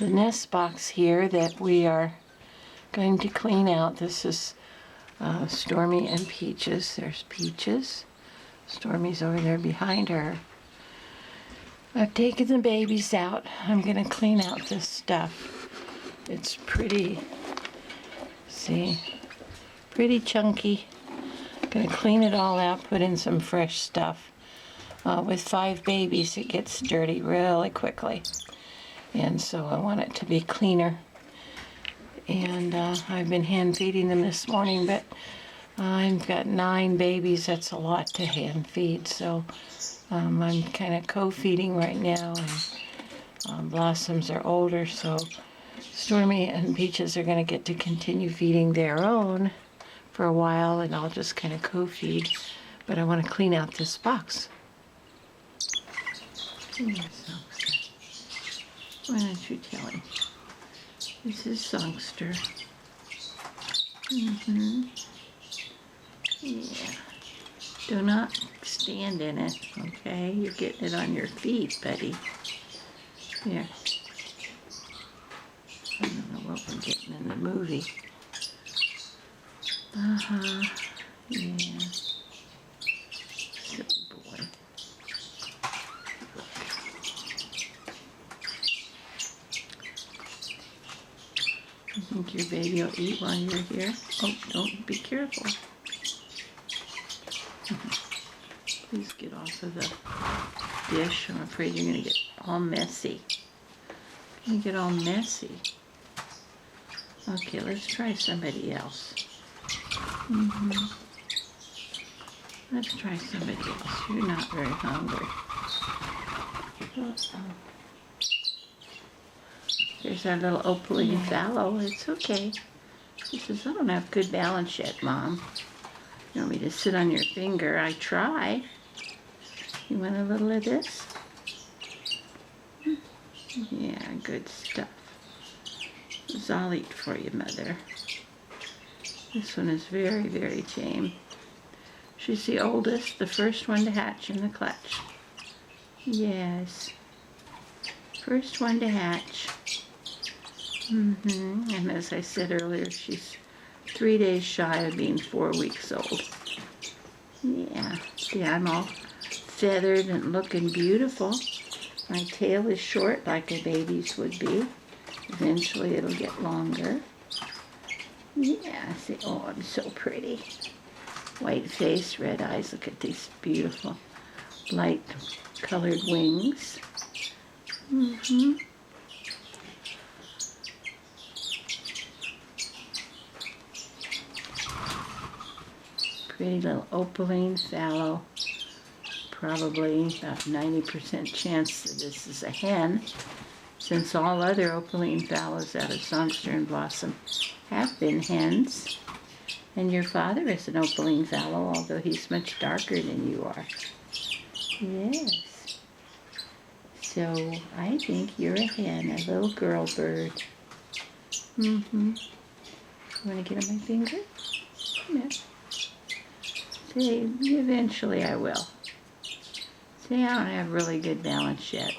the nest box here that we are going to clean out. This is Stormy and Peaches. There's Peaches. Stormy's over there behind her. I've taken the babies out. I'm going to clean out this stuff. It's pretty, see, pretty chunky. Going to clean it all out, put in some fresh stuff. With 5 babies, it gets dirty really quickly. And so I want it to be cleaner. And I've been hand feeding them this morning, but I've got 9 babies. That's a lot to hand feed. So I'm kind of co-feeding right now. And Blossoms are older, so Stormy and Peaches are going to get to continue feeding their own for a while, and I'll just kind of co-feed. But I want to clean out this box. Why don't you tell him? This is Songster. Yeah. Do not stand in it, okay? You're getting it on your feet, buddy. Here. I don't know what we're getting in the movie. Yeah. Silly boy. I think your baby will eat while you're here. Oh, don't be careful. Please get off of the dish. I'm afraid you're going to get all messy. You're going to get all messy. Okay, let's try somebody else. Let's try somebody else. You're not very hungry. There's our little opaline fallow. It's okay. She says, I don't have good balance yet, Mom. You want me to sit on your finger? I try. You want a little of this? Yeah, good stuff. This I'll eat for you, Mother. This one is very, very tame. She's the oldest, the first one to hatch in the clutch. Yes. First one to hatch. And as I said earlier, she's 3 days shy of being 4 weeks old. Yeah. See, I'm all feathered and looking beautiful. My tail is short like a baby's would be. Eventually it'll get longer. Yeah, see, oh, I'm so pretty. White face, red eyes. Look at these beautiful light colored wings. Pretty little opaline fallow. Probably about 90% chance that this is a hen, since all other opaline fallows out of Songster and Blossom have been hens. And your father is an opaline fallow, although he's much darker than you are. Yes. So I think you're a hen, a little girl bird. You want to get on my finger? Yeah. See, eventually I will. See, I don't have really good balance yet.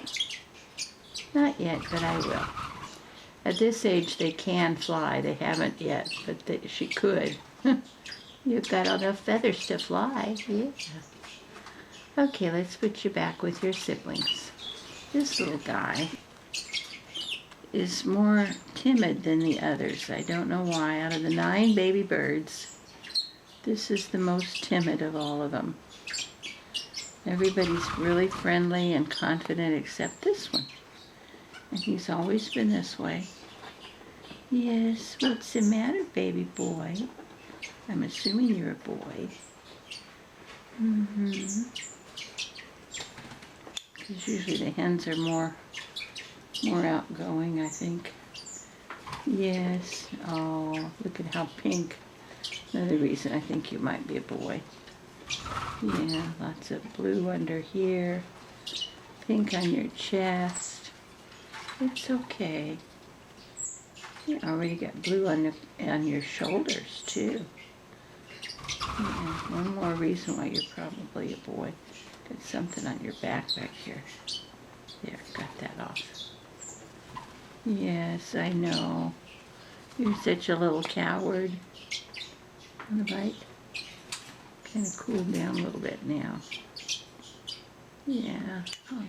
Not yet, but I will. At this age, they can fly. They haven't yet, but she could. You've got enough feathers to fly. Yeah. Okay, let's put you back with your siblings. This little guy is more timid than the others. I don't know why. Out of the 9 baby birds, this is the most timid of all of them. Everybody's really friendly and confident except this one. And he's always been this way. Yes, what's the matter, baby boy? I'm assuming you're a boy. Because usually the hens are more outgoing, I think. Yes. Oh, look at how pink. Another reason I think you might be a boy. Yeah, lots of blue under here. Pink on your chest. It's okay. You already got blue on your shoulders, too. Yeah, one more reason why you're probably a boy. Got something on your back here. There, got that off. Yes, I know. You're such a little coward. Want a bite? Kind of cooled down a little bit now. Yeah,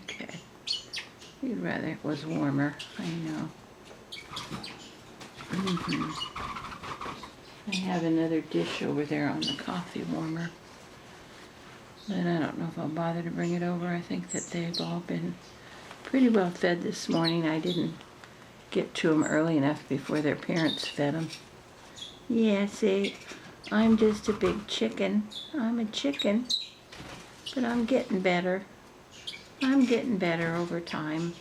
okay. You'd rather it was warmer, I know. I have another dish over there on the coffee warmer. But I don't know if I'll bother to bring it over. I think that they've all been pretty well fed this morning. I didn't get to them early enough before their parents fed them. Yeah, see, I'm just a big chicken. I'm a chicken, but I'm getting better. I'm getting better over time.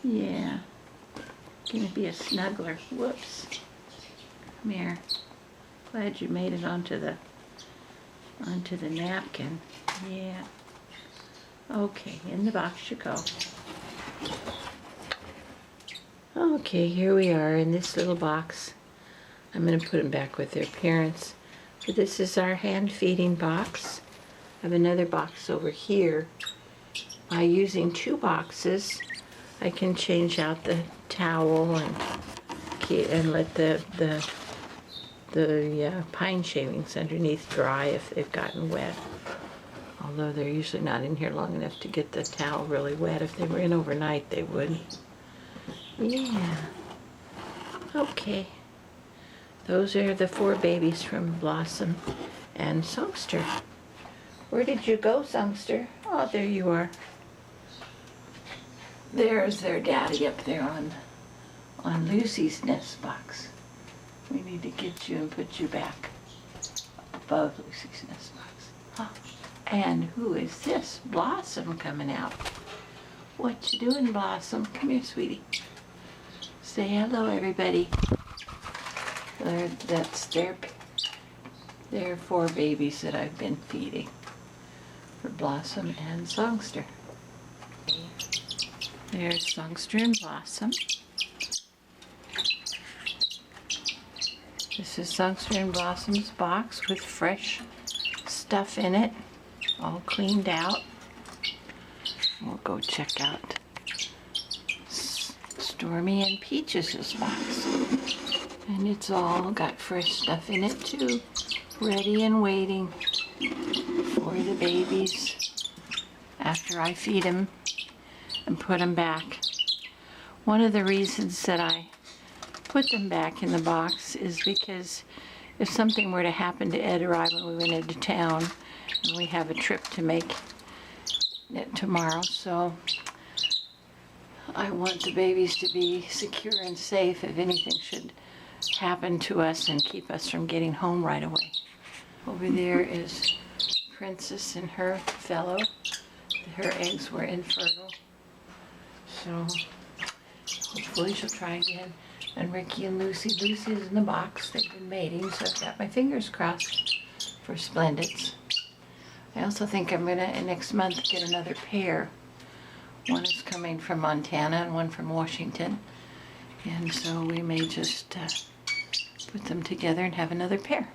Yeah, gonna be a snuggler. Whoops. Come here. Glad you made it onto the napkin. Yeah. Okay, in the box you go. Okay, here we are in this little box. I'm going to put them back with their parents. But this is our hand feeding box. I have another box over here. By using 2 boxes, I can change out the towel and let the pine shavings underneath dry if they've gotten wet. Although they're usually not in here long enough to get the towel really wet. If they were in overnight, they would. Yeah. Okay. Those are the 4 babies from Blossom and Songster. Where did you go, Songster? Oh, there you are. There's their daddy up there on Lucy's nest box. We need to get you and put you back above Lucy's nest box. Huh. And who is this? Blossom coming out. What you doing, Blossom? Come here, sweetie. Say hello, everybody. That's their 4 babies that I've been feeding for Blossom and Songster. There's Songster and Blossom. This is Songster and Blossom's box with fresh stuff in it, all cleaned out. We'll go check out Stormy and Peaches' box. And it's all got fresh stuff in it too, ready and waiting for the babies after I feed them and put them back. One of the reasons that I put them back in the box is because if something were to happen to Ed or I when we went into town, and we have a trip to make tomorrow, so I want the babies to be secure and safe if anything should happen to us and keep us from getting home right away. Over there is Princess and her fellow. Her eggs were infertile, so hopefully she'll try again. And Ricky and Lucy. Lucy's in the box. They've been mating, so I've got my fingers crossed for Splendids. I also think I'm gonna next month get another pair. One is coming from Montana and one from Washington, and so we may just put them together and have another pair.